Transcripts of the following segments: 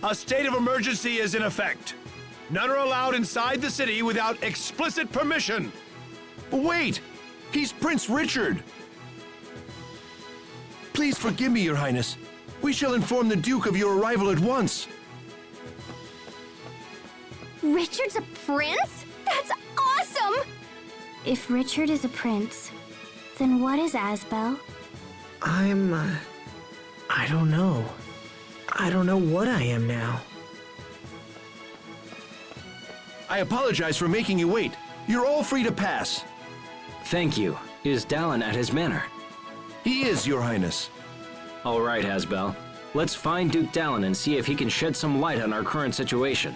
A state of emergency is in effect. None are allowed inside the city without explicit permission. Wait! He's Prince Richard! Please forgive me, Your Highness. We shall inform the Duke of your arrival at once. Richard's a prince? That's awesome! If Richard is a prince, then what is Asbel? I don't know. I don't know what I am now. I apologize for making you wait. You're all free to pass. Thank you. Is Dallin at his manor? He is, Your Highness. All right, Asbel. Let's find Duke Dallin and see if he can shed some light on our current situation.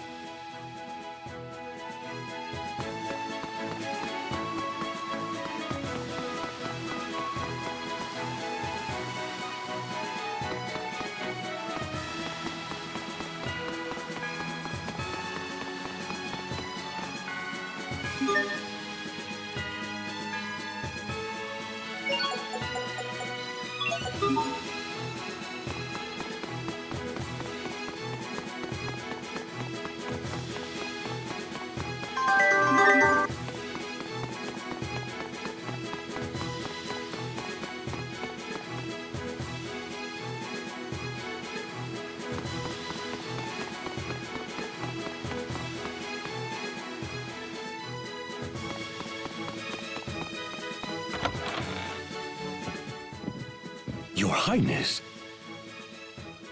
Your Highness.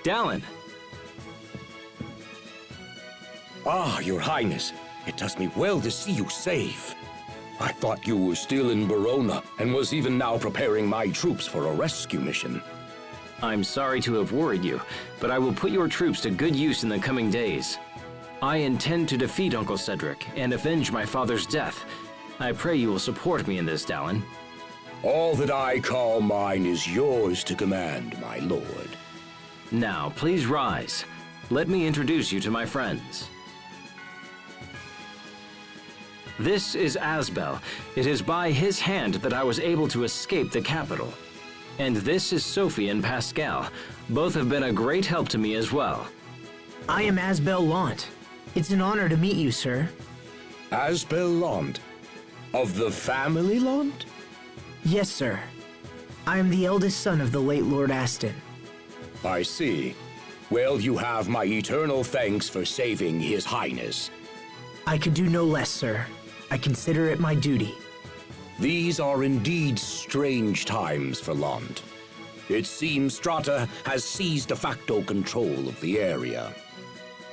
Dallin! Ah, Your Highness. It does me well to see you safe. I thought you were still in Verona and was even now preparing my troops for a rescue mission. I'm sorry to have worried you, but I will put your troops to good use in the coming days. I intend to defeat Uncle Cedric and avenge my father's death. I pray you will support me in this, Dallin. All that I call mine is yours to command, my lord. Now, please rise. Let me introduce you to my friends. This is Asbel. It is by his hand that I was able to escape the capital. And this is Sophie and Pascal. Both have been a great help to me as well. I am Asbel Lant. It's an honor to meet you, sir. Asbel Lant? Of the family Lant? Yes, sir. I am the eldest son of the late Lord Aston. I see. Well, you have my eternal thanks for saving His Highness. I could do no less, sir. I consider it my duty. These are indeed strange times for Lant. It seems Strata has seized de facto control of the area.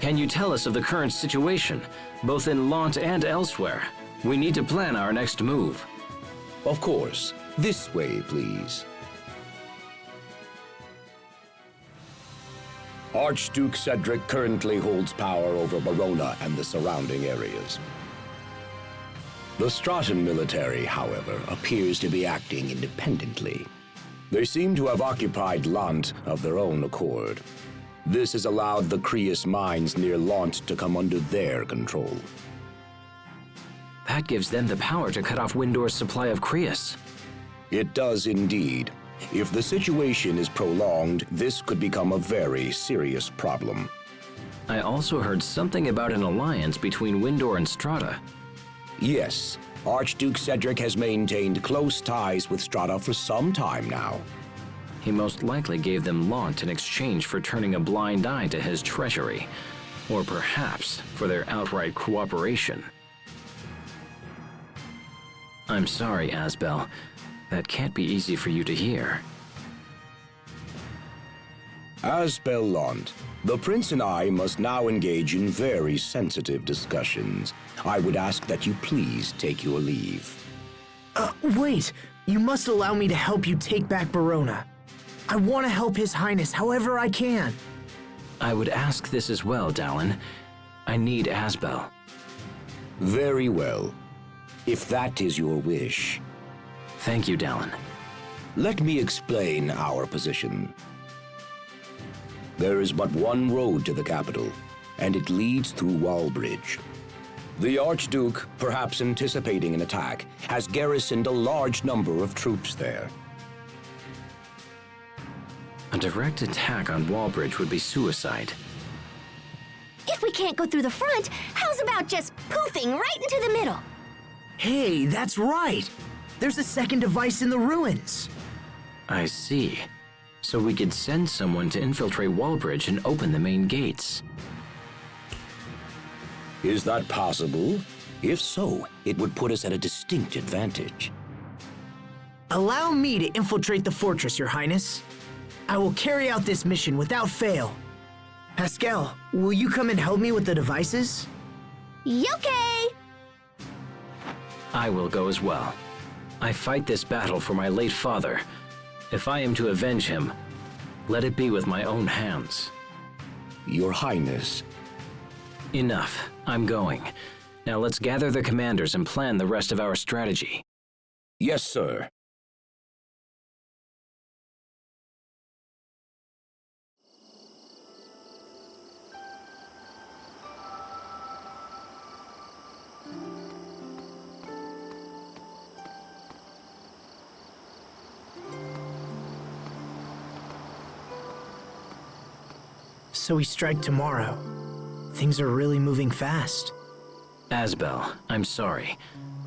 Can you tell us of the current situation, both in Lant and elsewhere? We need to plan our next move. Of course. This way, please. Archduke Cedric currently holds power over Verona and the surrounding areas. The Stratan military, however, appears to be acting independently. They seem to have occupied Lant of their own accord. This has allowed the Creus mines near Lant to come under their control. That gives them the power to cut off Windor's supply of Creus. It does indeed. If the situation is prolonged, this could become a very serious problem. I also heard something about an alliance between Windor and Strata. Yes, Archduke Cedric has maintained close ties with Strata for some time now. He most likely gave them Lant in exchange for turning a blind eye to his treachery, or perhaps for their outright cooperation. I'm sorry, Asbel. That can't be easy for you to hear. Asbel Lant, the Prince and I must now engage in very sensitive discussions. I would ask that you please take your leave. Wait! You must allow me to help you take back Verona. I want to help His Highness however I can. I would ask this as well, Dallin. I need Asbel. Very well. If that is your wish. Thank you, Dallin. Let me explain our position. There is but one road to the capital, and it leads through Wallbridge. The Archduke, perhaps anticipating an attack, has garrisoned a large number of troops there. A direct attack on Wallbridge would be suicide. If we can't go through the front, how's about just poofing right into the middle? Hey, that's right! There's a second device in the ruins. I see. So we could send someone to infiltrate Wallbridge and open the main gates. Is that possible? If so, it would put us at a distinct advantage. Allow me to infiltrate the fortress, Your Highness. I will carry out this mission without fail. Pascal, will you come and help me with the devices? Okay! I will go as well. I fight this battle for my late father. If I am to avenge him, let it be with my own hands. Your Highness. Enough. I'm going. Now let's gather the commanders and plan the rest of our strategy. Yes, sir. So we strike tomorrow. Things are really moving fast. Asbel, I'm sorry.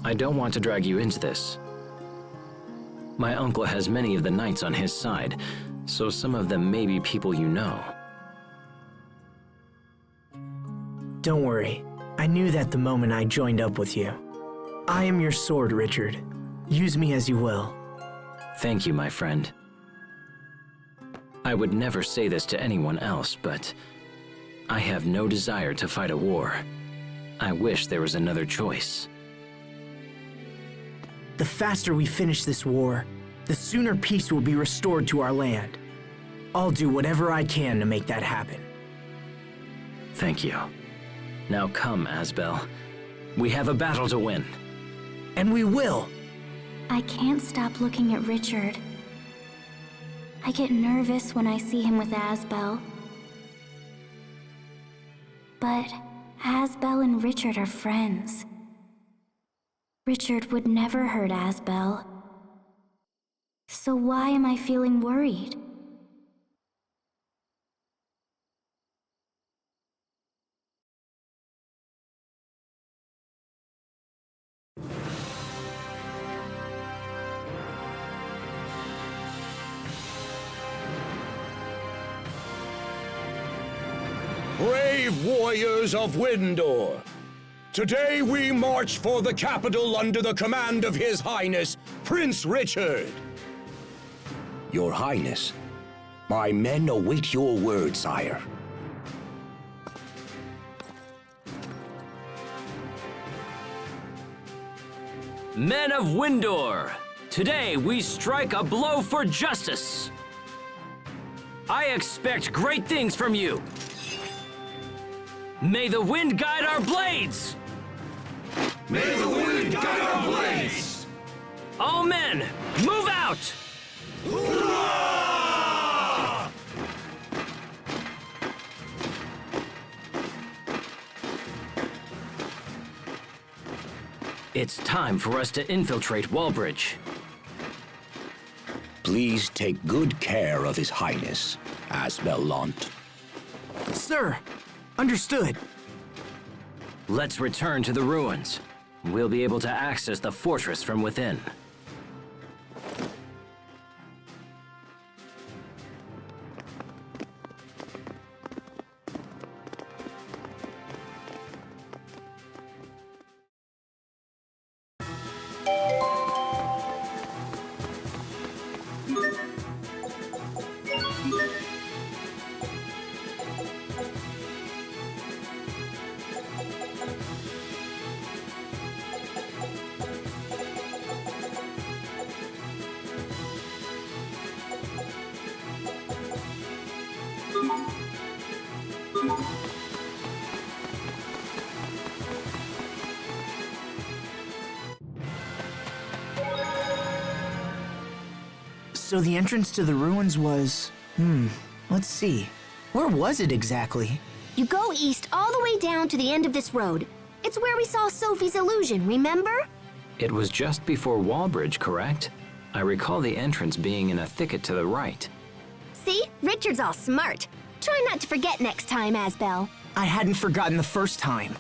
I don't want to drag you into this. My uncle has many of the knights on his side, so some of them may be people you know. Don't worry. I knew that the moment I joined up with you. I am your sword, Richard. Use me as you will. Thank you, my friend. I would never say this to anyone else, but I have no desire to fight a war. I wish there was another choice. The faster we finish this war, the sooner peace will be restored to our land. I'll do whatever I can to make that happen. Thank you. Now come, Asbel. We have a battle to win. And we will! I can't stop looking at Richard. I get nervous when I see him with Asbel. But Asbel and Richard are friends. Richard would never hurt Asbel. So why am I feeling worried? Brave warriors of Windor! Today we march for the capital under the command of His Highness, Prince Richard. Your Highness, my men await your word, sire. Men of Windor, today we strike a blow for justice. I expect great things from you. May the wind guide our blades! May the wind guide our blades! All men, move out! It's time for us to infiltrate Wallbridge. Please take good care of His Highness, Asbel Lant. Sir, understood. Let's return to the ruins. We'll be able to access the fortress from within. So the entrance to the ruins was... let's see. Where was it exactly? You go east all the way down to the end of this road. It's where we saw Sophie's illusion, remember? It was just before Wallbridge, correct? I recall the entrance being in a thicket to the right. See? Richard's all smart. Try not to forget next time, Asbel. I hadn't forgotten the first time.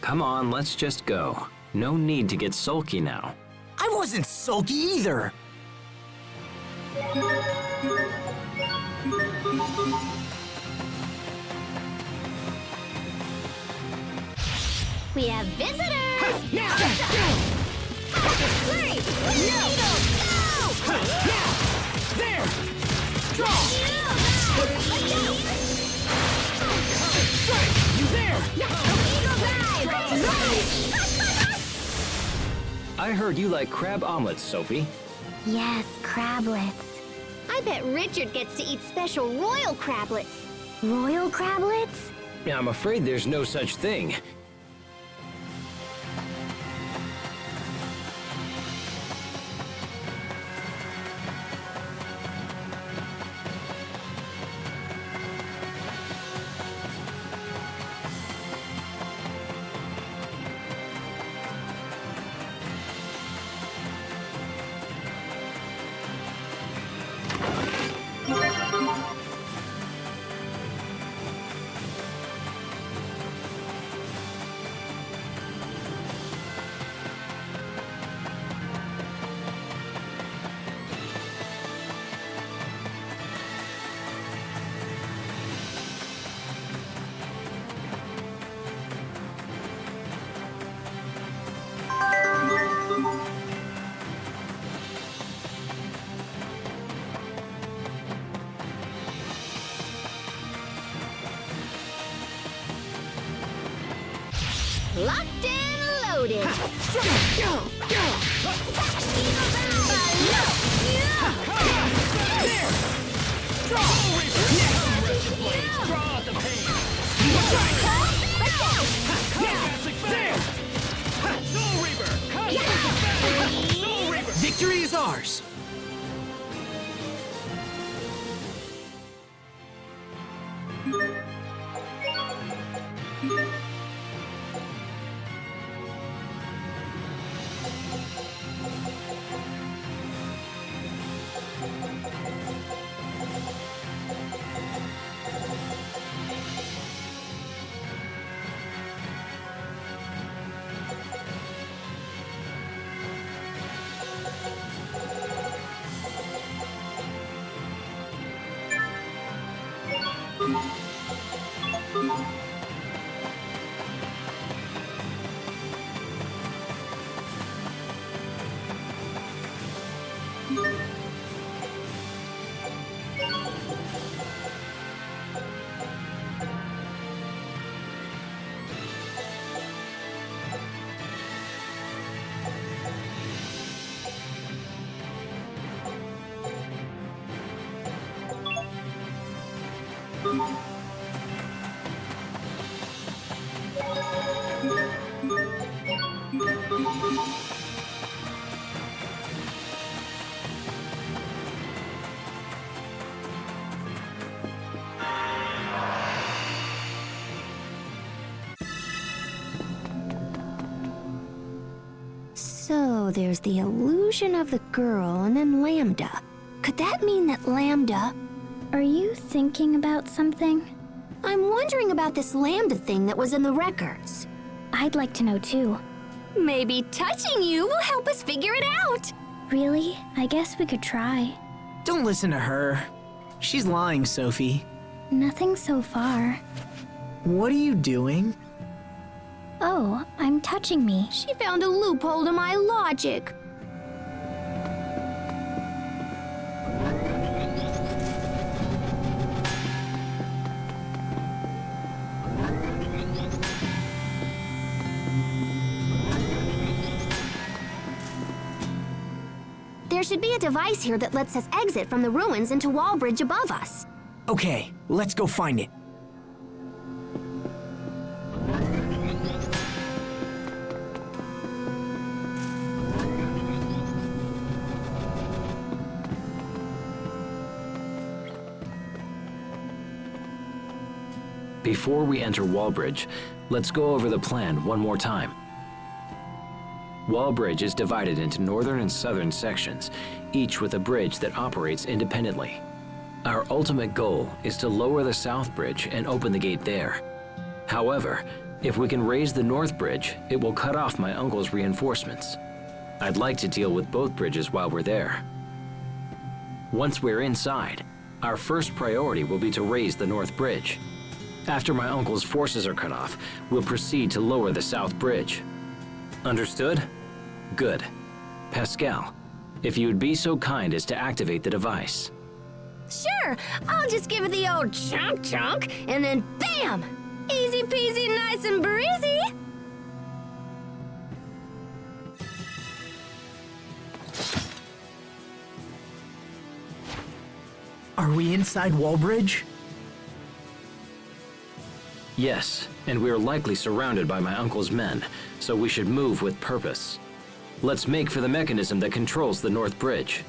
Come on, let's just go. No need to get sulky now. I wasn't sulky either. We have visitors! Now! Flurry! There! Draw! Let's go! You there! Eagle dive! I heard you like crab omelets, Sophie. Yes, crablets. I bet Richard gets to eat special royal crablets. Royal crablets? I'm afraid there's no such thing. Locked and loaded. Victory is ours! So there's the illusion of the girl and then Lambda. Could that mean that Lambda... Are you thinking about something? I'm wondering about this Lambda thing that was in the records. I'd like to know too. Maybe touching you will help us figure it out. Really? I guess we could try. Don't listen to her. She's lying, Sophie. Nothing so far. What are you doing? Oh, I'm touching me. She found a loophole to my logic. There should be a device here that lets us exit from the ruins into Wallbridge above us. Okay, let's go find it. Before we enter Wallbridge, let's go over the plan one more time. Wallbridge is divided into northern and southern sections, each with a bridge that operates independently. Our ultimate goal is to lower the south bridge and open the gate there. However, if we can raise the north bridge, it will cut off my uncle's reinforcements. I'd like to deal with both bridges while we're there. Once we're inside, our first priority will be to raise the north bridge. After my uncle's forces are cut off, we'll proceed to lower the south bridge. Understood? Good. Pascal, if you would be so kind as to activate the device. Sure, I'll just give it the old chunk chunk, and then bam! Easy peasy, nice and breezy. Are we inside Wallbridge? Yes, and we are likely surrounded by my uncle's men, so we should move with purpose. Let's make for the mechanism that controls the north bridge.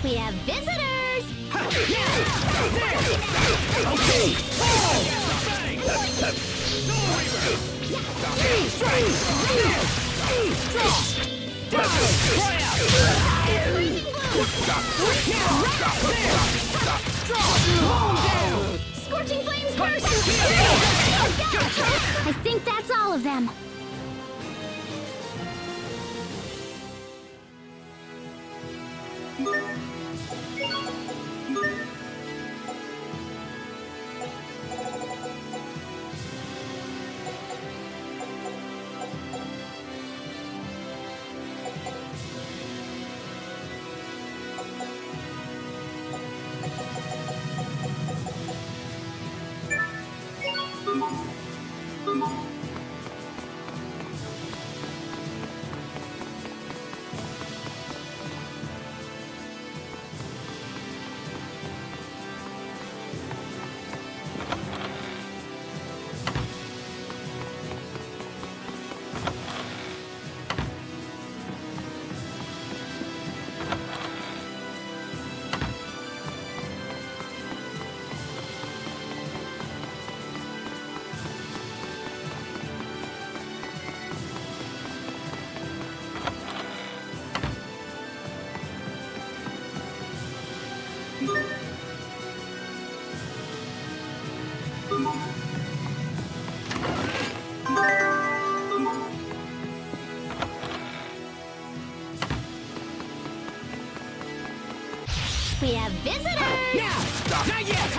We have visitors! Scorching flames burst! I think that's all of them. We have visitors! Not yet!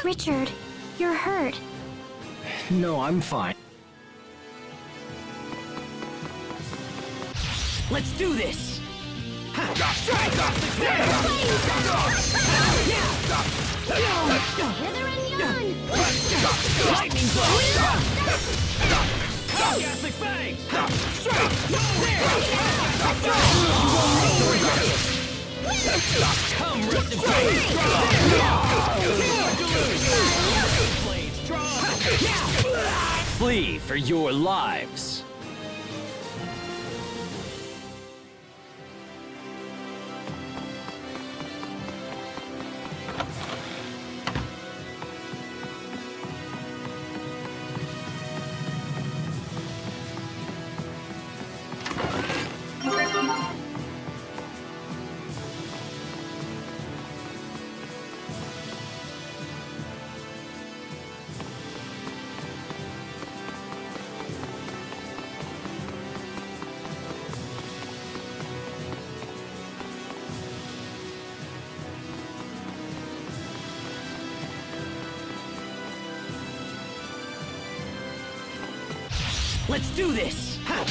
Richard, you're hurt. No, I'm fine. Let's do this! Hither and yon! Lightning blow! Gastric fangs! Come, rest in peace! Flee for your lives. Let's do this! I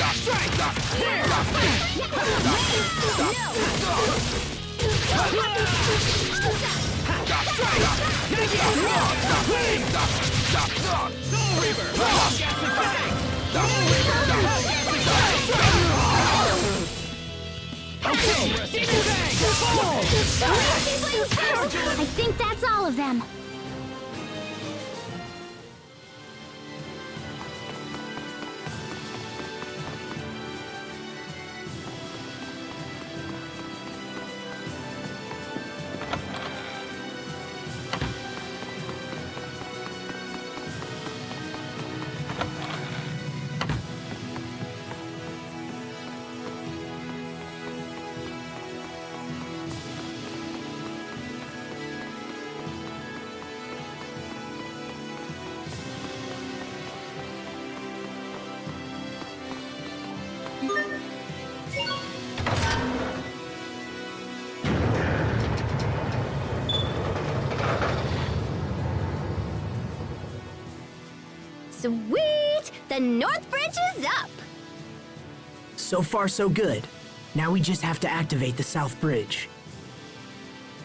think that's all of them. Sweet! The North Bridge is up! So far, so good. Now we just have to activate the South Bridge.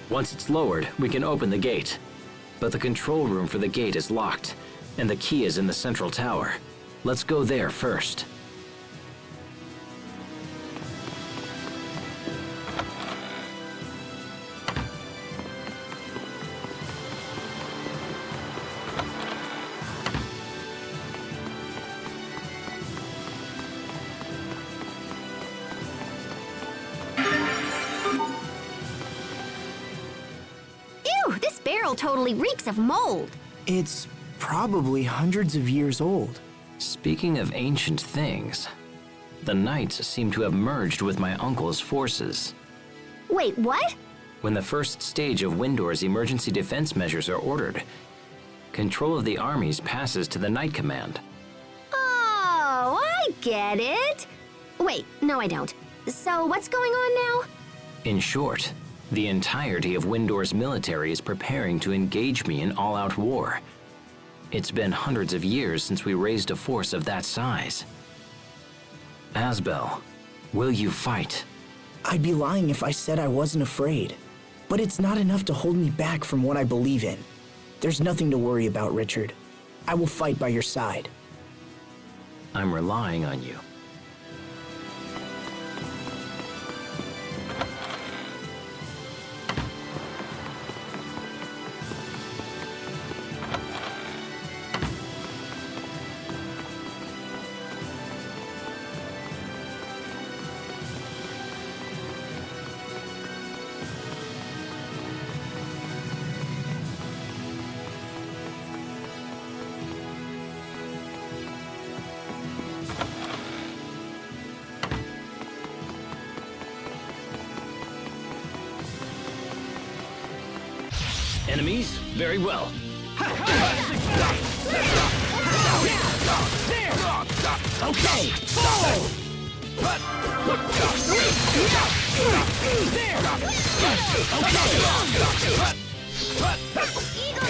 Once it's lowered, we can open the gate. But the control room for the gate is locked, and the key is in the central tower. Let's go there first. Ew, this barrel totally reeks of mold. It's probably hundreds of years old. Speaking of ancient things, the knights seem to have merged with my uncle's forces. Wait, what? When the first stage of Windor's emergency defense measures are ordered, control of the armies passes to the Knight Command. Oh, I get it. Wait, no I don't. So what's going on now? In short, the entirety of Windor's military is preparing to engage me in all-out war. It's been hundreds of years since we raised a force of that size. Asbel, will you fight? I'd be lying if I said I wasn't afraid. But it's not enough to hold me back from what I believe in. There's nothing to worry about, Richard. I will fight by your side. I'm relying on you. Enemies? Very well. Okay! Eagle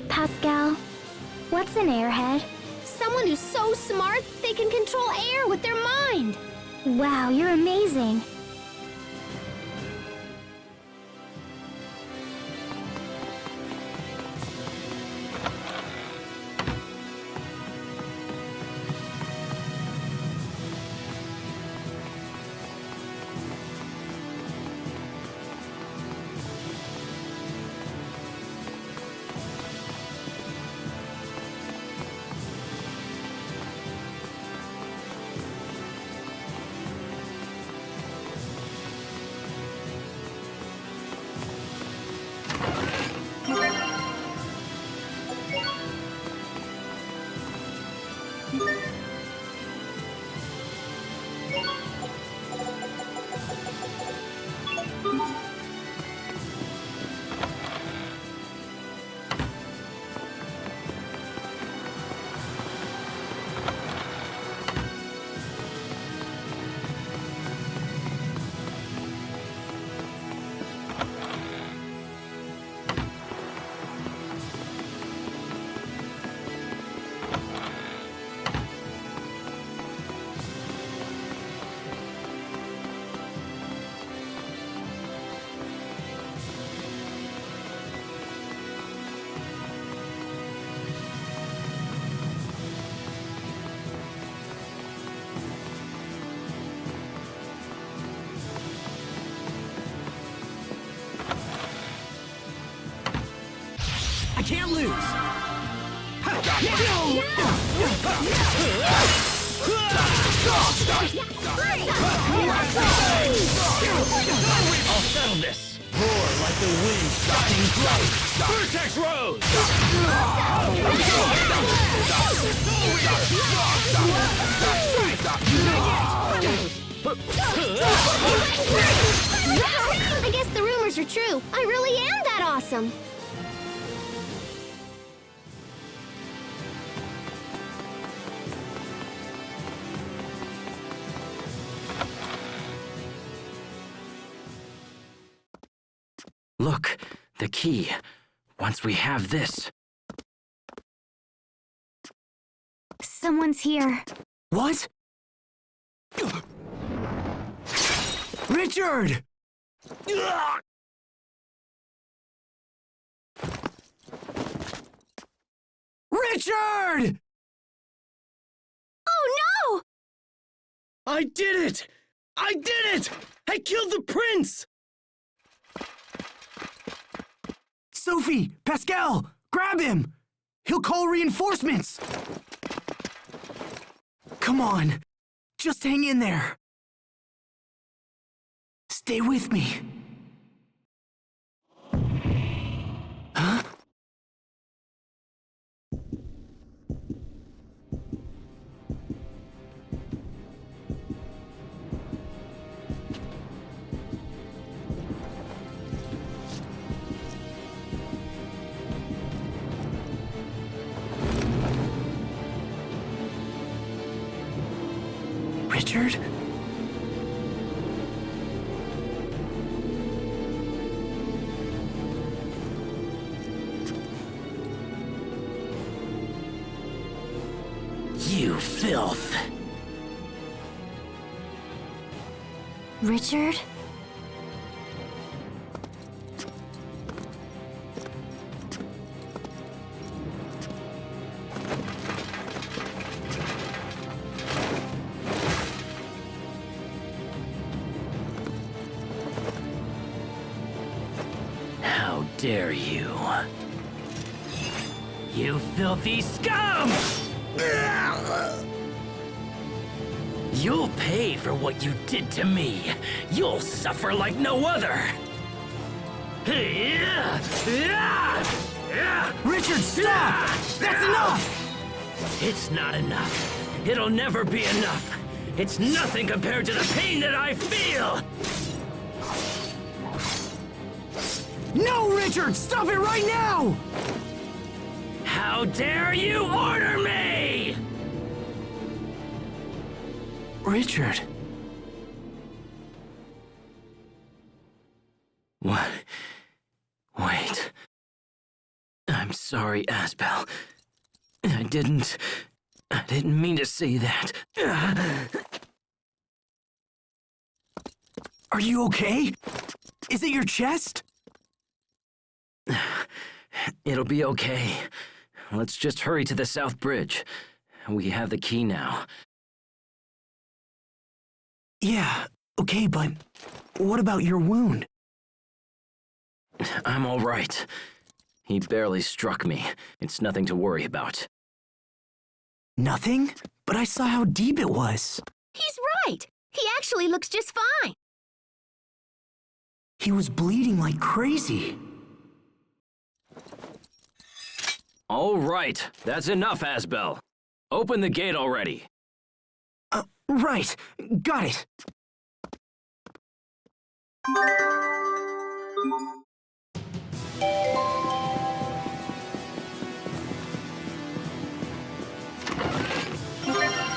Pascal, what's an airhead? Someone who's so smart they can control air with their mind. Wow, you're amazing. I can't lose! I'll settle this. Roar like the wind stopping growth. Vertex Rose! I guess the rumors are true. I really am that awesome. Look, the key. Once we have this... Someone's here. What? Richard! Richard! Oh no! I did it! I did it! I killed the prince! Sophie! Pascal! Grab him! He'll call reinforcements! Come on! Just hang in there! Stay with me! Huh? Richard? You filth! Richard? How dare you? You filthy scum! You'll pay for what you did to me. You'll suffer like no other. Richard, stop! That's enough! It's not enough. It'll never be enough. It's nothing compared to the pain that I feel. No, Richard! Stop it right now! How dare you order me? Richard. sorry, Asbel. I didn't mean to say that. Are you okay? Is it your chest? It'll be okay. Let's just hurry to the South Bridge. We have the key now. Yeah, okay, but what about your wound? I'm all right. He barely struck me. It's nothing to worry about. Nothing? But I saw how deep it was. He's right. He actually looks just fine. He was bleeding like crazy. All right, that's enough, Asbel. Open the gate already. Right. Got it. Serve it up!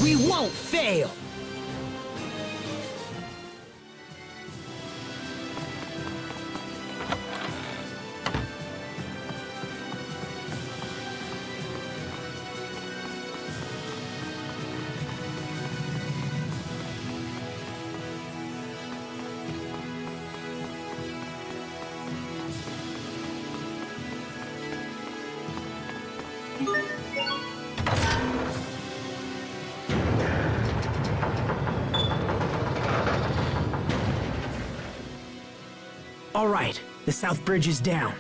We won't fail! All right, the South Bridge is down.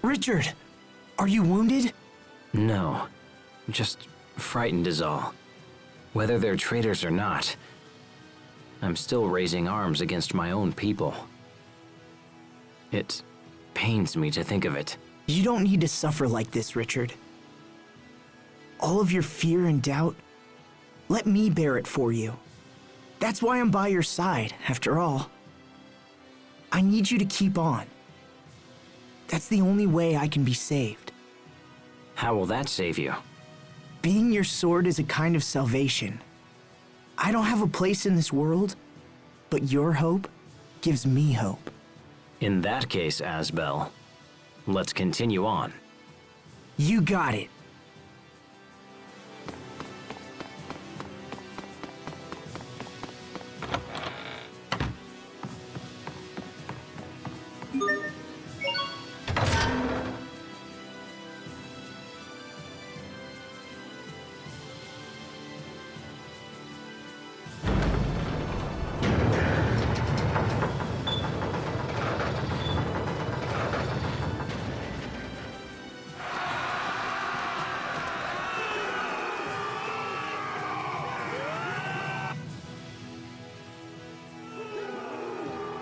Richard, are you wounded? No, just frightened is all. Whether they're traitors or not, I'm still raising arms against my own people. It pains me to think of it. You don't need to suffer like this, Richard. All of your fear and doubt, let me bear it for you. That's why I'm by your side, after all. I need you to keep on. That's the only way I can be saved. How will that save you? Being your sword is a kind of salvation. I don't have a place in this world, but your hope gives me hope. In that case, Asbel, let's continue on. You got it.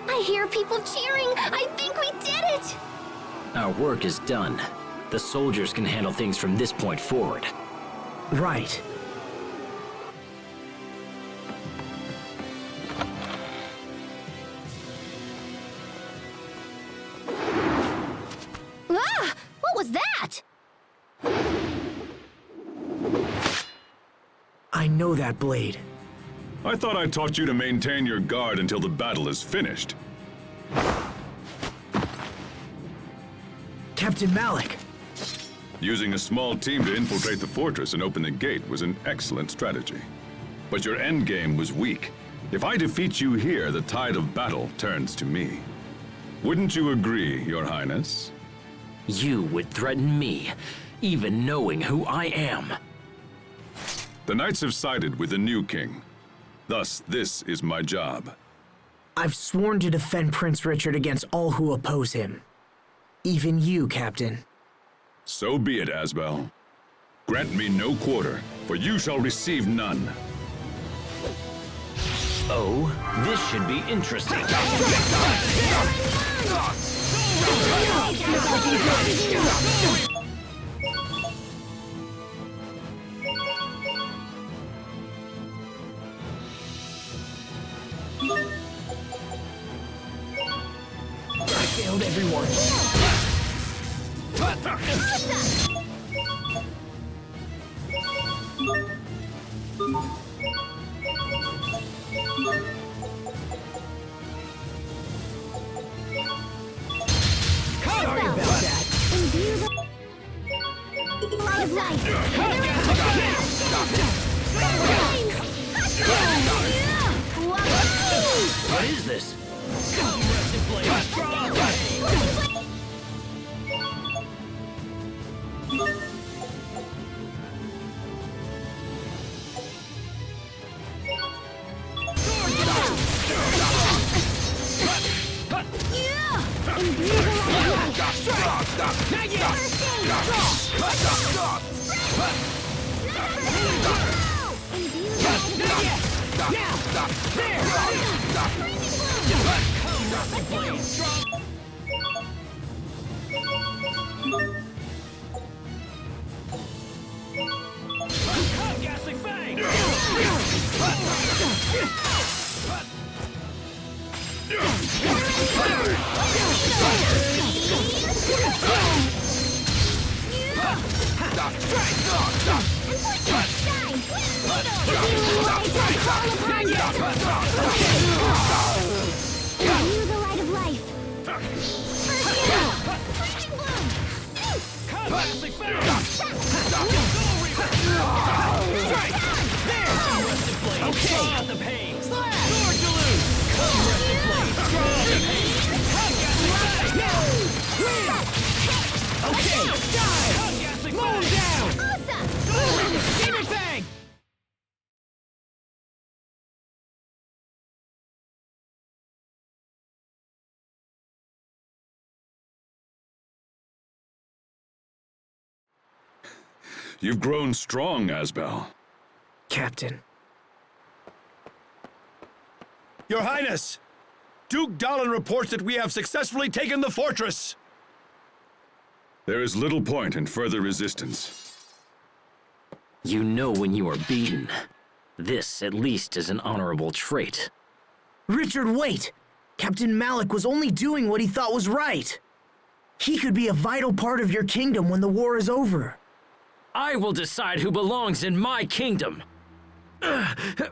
I hear people cheering! I think we did it! Our work is done. The soldiers can handle things from this point forward. Right. Ah! What was that? I know that blade. I thought I taught you to maintain your guard until the battle is finished. Captain Malik. Using a small team to infiltrate the fortress and open the gate was an excellent strategy. But your endgame was weak. If I defeat you here, the tide of battle turns to me. Wouldn't you agree, Your Highness? You would threaten me, even knowing who I am. The knights have sided with the new king. Thus, this is my job. I've sworn to defend Prince Richard against all who oppose him. Even you, Captain. So be it, Asbel. Grant me no quarter, for you shall receive none. Oh, this should be interesting. I failed everyone. Sorry about that. What is this? You've grown strong, Asbel. Captain. Your Highness! Duke Dallin reports that we have successfully taken the fortress! There is little point in further resistance. You know when you are beaten. This, at least, is an honorable trait. Richard, wait! Captain Malik was only doing what he thought was right. He could be a vital part of your kingdom when the war is over. I will decide who belongs in my kingdom.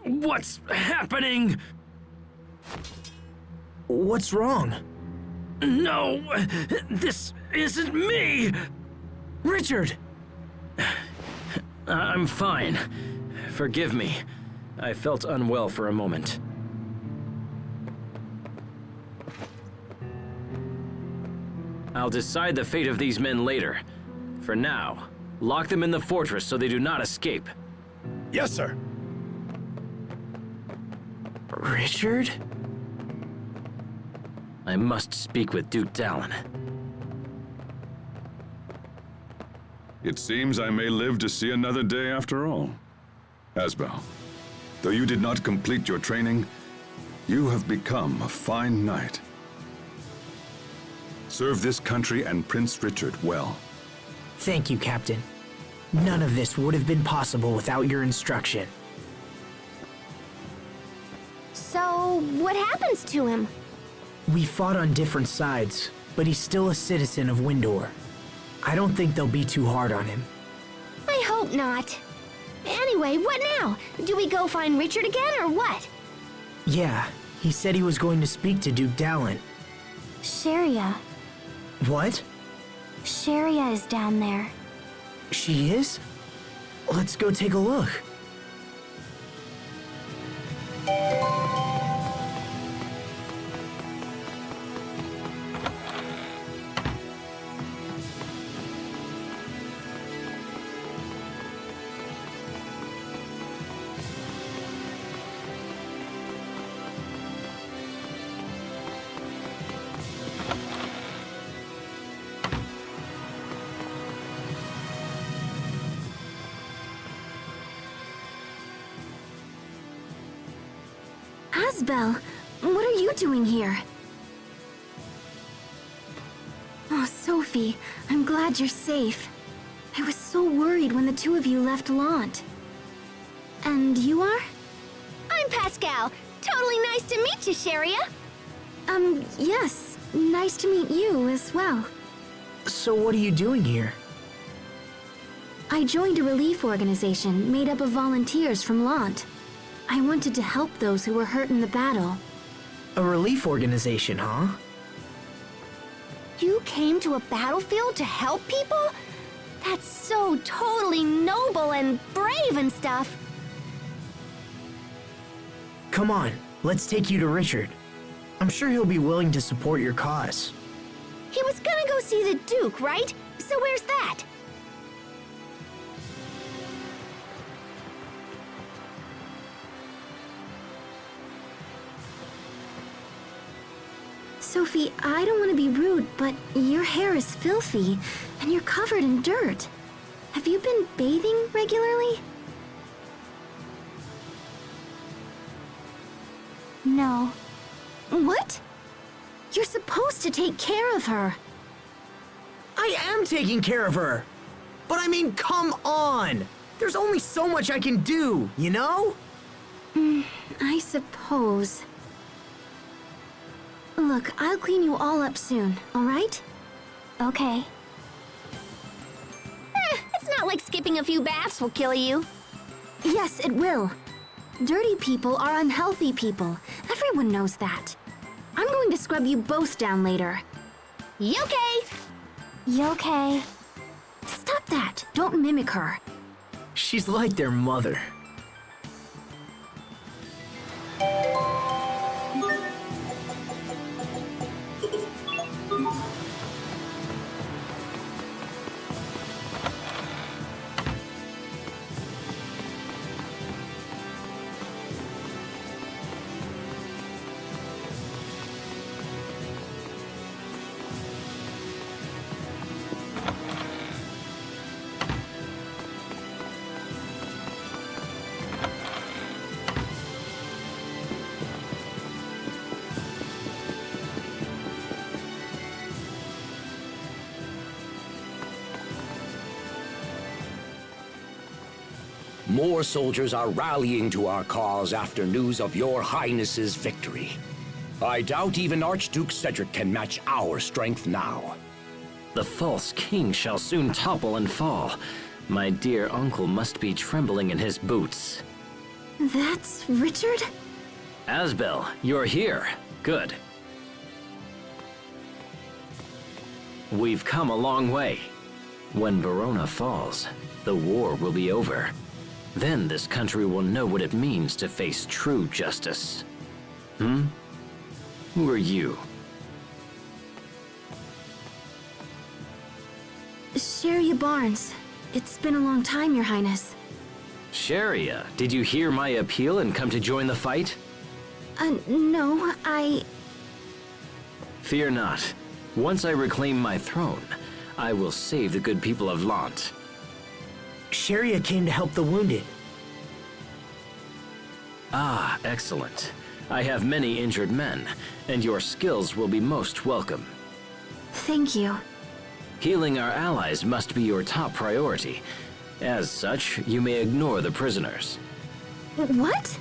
What's happening? What's wrong? No, this isn't me! Richard! I'm fine. Forgive me. I felt unwell for a moment. I'll decide the fate of these men later. For now, lock them in the fortress so they do not escape. Yes, sir. Richard? I must speak with Duke Dallin. It seems I may live to see another day after all. Asbel, though you did not complete your training, you have become a fine knight. Serve this country and Prince Richard well. Thank you, Captain. None of this would have been possible without your instruction. So, what happens to him? We fought on different sides, but he's still a citizen of Windor. I don't think they'll be too hard on him. I hope not. Anyway, what now? Do we go find Richard again, or what? Yeah, he said he was going to speak to Duke Dallin. Sharia. What? Sharia is down there. She is? Let's go take a look. Asbel, what are you doing here? Oh, Sophie, I'm glad you're safe. I was so worried when the two of you left Lant. And you are? I'm Pascal. Totally nice to meet you, Sharia. Yes. Nice to meet you as well. So what are you doing here? I joined a relief organization made up of volunteers from Lant. I wanted to help those who were hurt in the battle. A relief organization, huh? You came to a battlefield to help people? That's so totally noble and brave and stuff. Come on, let's take you to Richard. I'm sure he'll be willing to support your cause. He was gonna go see the Duke, right? So where's that? Sophie, I don't want to be rude, but your hair is filthy, and you're covered in dirt. Have you been bathing regularly? No. What? You're supposed to take care of her. I am taking care of her! But I mean, come on! There's only so much I can do, you know? I suppose. Look, I'll clean you all up soon, all right? Okay. It's not like skipping a few baths will kill you. Yes, it will. Dirty people are unhealthy people. Everyone knows that. I'm going to scrub you both down later. Okay. Okay. Stop that. Don't mimic her. She's like their mother. More soldiers are rallying to our cause after news of your Highness's victory. I doubt even Archduke Cedric can match our strength now. The false king shall soon topple and fall. My dear uncle must be trembling in his boots. That's Richard? Asbel, you're here. Good. We've come a long way. When Verona falls, the war will be over. Then this country will know what it means to face true justice. Who are you? Sharia Barnes. It's been a long time, Your Highness. Sharia, did you hear my appeal and come to join the fight? No, Fear not. Once I reclaim my throne, I will save the good people of Lant. Sharia came to help the wounded. Ah, excellent. I have many injured men, and your skills will be most welcome. Thank you. Healing our allies must be your top priority. As such, you may ignore the prisoners. What?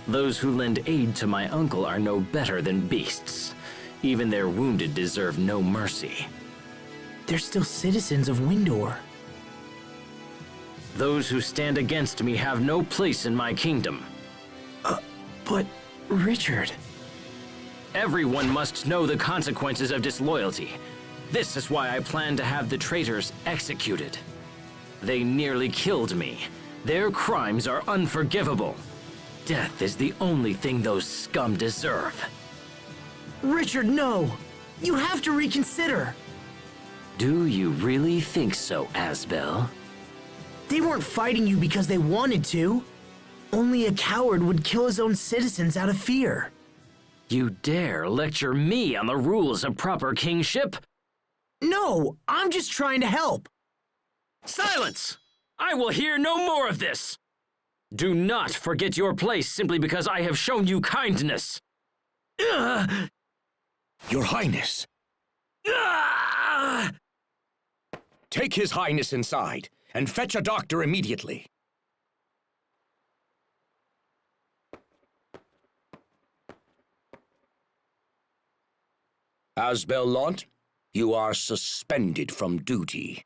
Those who lend aid to my uncle are no better than beasts. Even their wounded deserve no mercy. They're still citizens of Windor. Those who stand against me have no place in my kingdom. But, Richard... Everyone must know the consequences of disloyalty. This is why I plan to have the traitors executed. They nearly killed me. Their crimes are unforgivable. Death is the only thing those scum deserve. Richard, no! You have to reconsider! Do you really think so, Asbel? They weren't fighting you because they wanted to. Only a coward would kill his own citizens out of fear. You dare lecture me on the rules of proper kingship? No, I'm just trying to help. Silence! I will hear no more of this! Do not forget your place simply because I have shown you kindness. Ugh! Your Highness, Ah! take His Highness inside and fetch a doctor immediately. Asbel Lant, you are suspended from duty.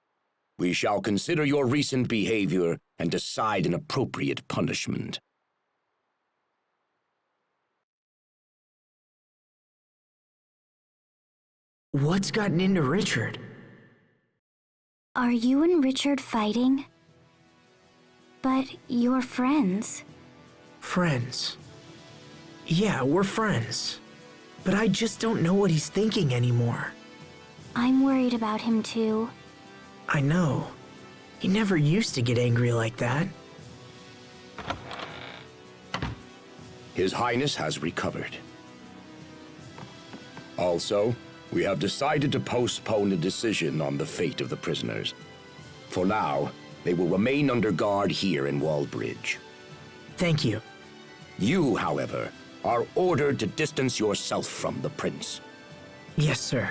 We shall consider your recent behavior and decide an appropriate punishment. What's gotten into Richard? Are you and Richard fighting? But you're friends. Friends. Yeah, we're friends. But I just don't know what he's thinking anymore. I'm worried about him too. I know. He never used to get angry like that. His Highness has recovered. Also, we have decided to postpone a decision on the fate of the prisoners. For now, they will remain under guard here in Wallbridge. Thank you. You, however, are ordered to distance yourself from the prince. Yes, sir.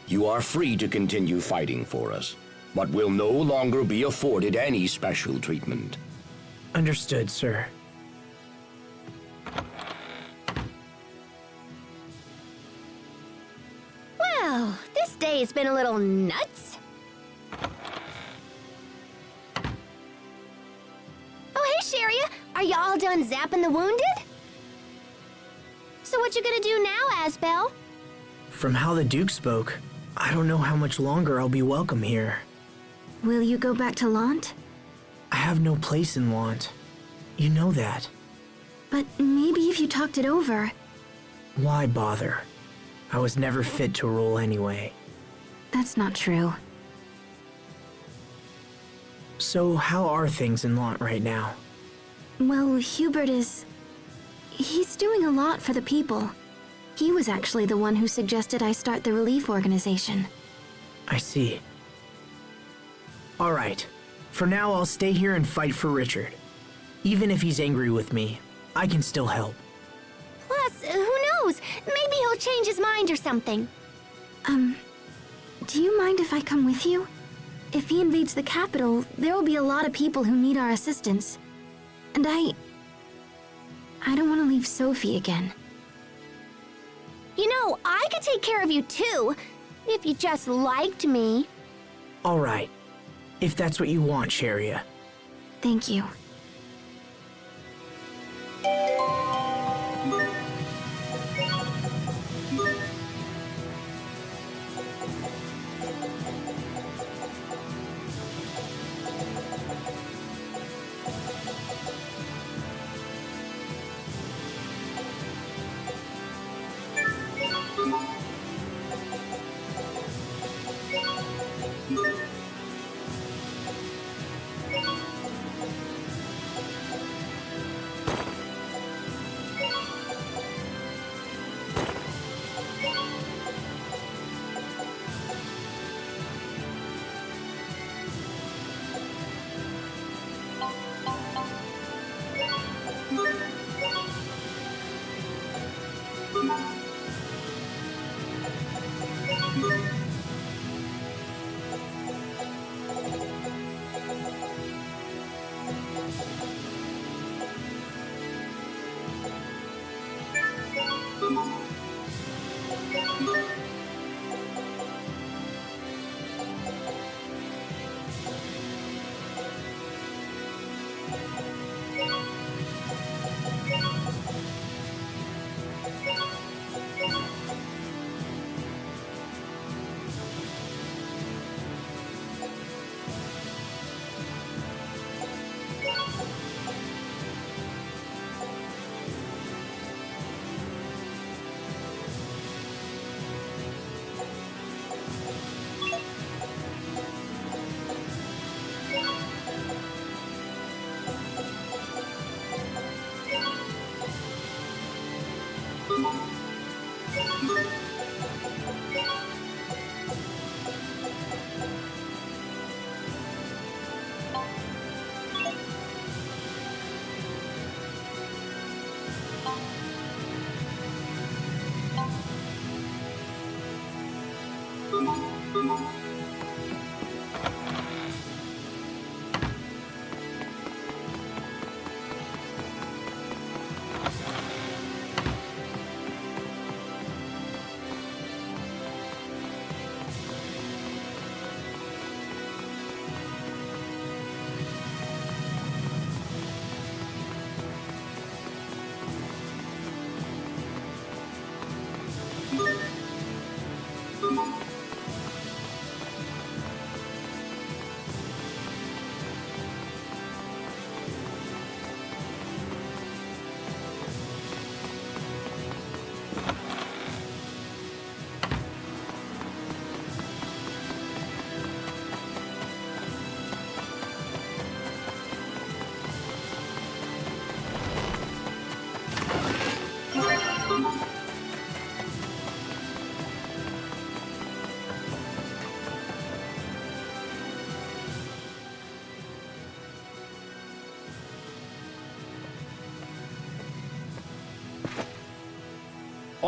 You are free to continue fighting for us, but will no longer be afforded any special treatment. Understood, sir. Well, this day's been a little nuts. Oh, hey, Sharia. Are you all done zapping the wounded? So what you gonna do now, Asbel? From how the Duke spoke, I don't know how much longer I'll be welcome here. Will you go back to Lant? I have no place in Lant. You know that. But maybe if you talked it over. Why bother? I was never fit to rule anyway. That's not true. So how are things in Lant right now? Well, Hubert is... He's doing a lot for the people. He was actually the one who suggested I start the relief organization. I see. All right. For now, I'll stay here and fight for Richard. Even if he's angry with me, I can still help. Plus, who knows? Maybe he'll change his mind or something. Do you mind if I come with you? If he invades the capital, there will be a lot of people who need our assistance. And I don't want to leave Sophie again. You know, I could take care of you too, if you just liked me. All right. If that's what you want, Sharia. Thank you.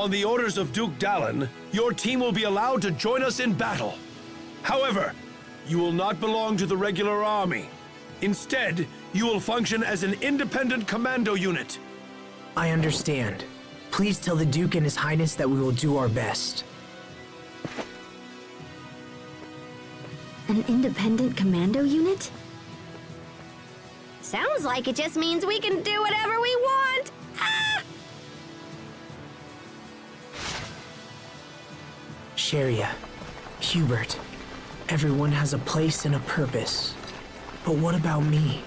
On the orders of Duke Dallin, your team will be allowed to join us in battle. However, you will not belong to the regular army. Instead, you will function as an independent commando unit. I understand. Please tell the Duke and His Highness that we will do our best. An independent commando unit? Sounds like it just means we can do whatever we want! Ah! Sheria, Hubert, everyone has a place and a purpose. But what about me?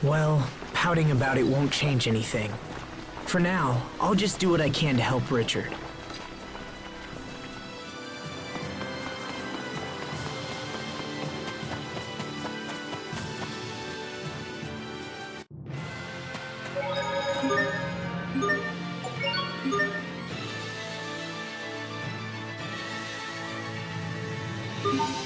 Well, pouting about it won't change anything. For now, I'll just do what I can to help Richard. Thank you.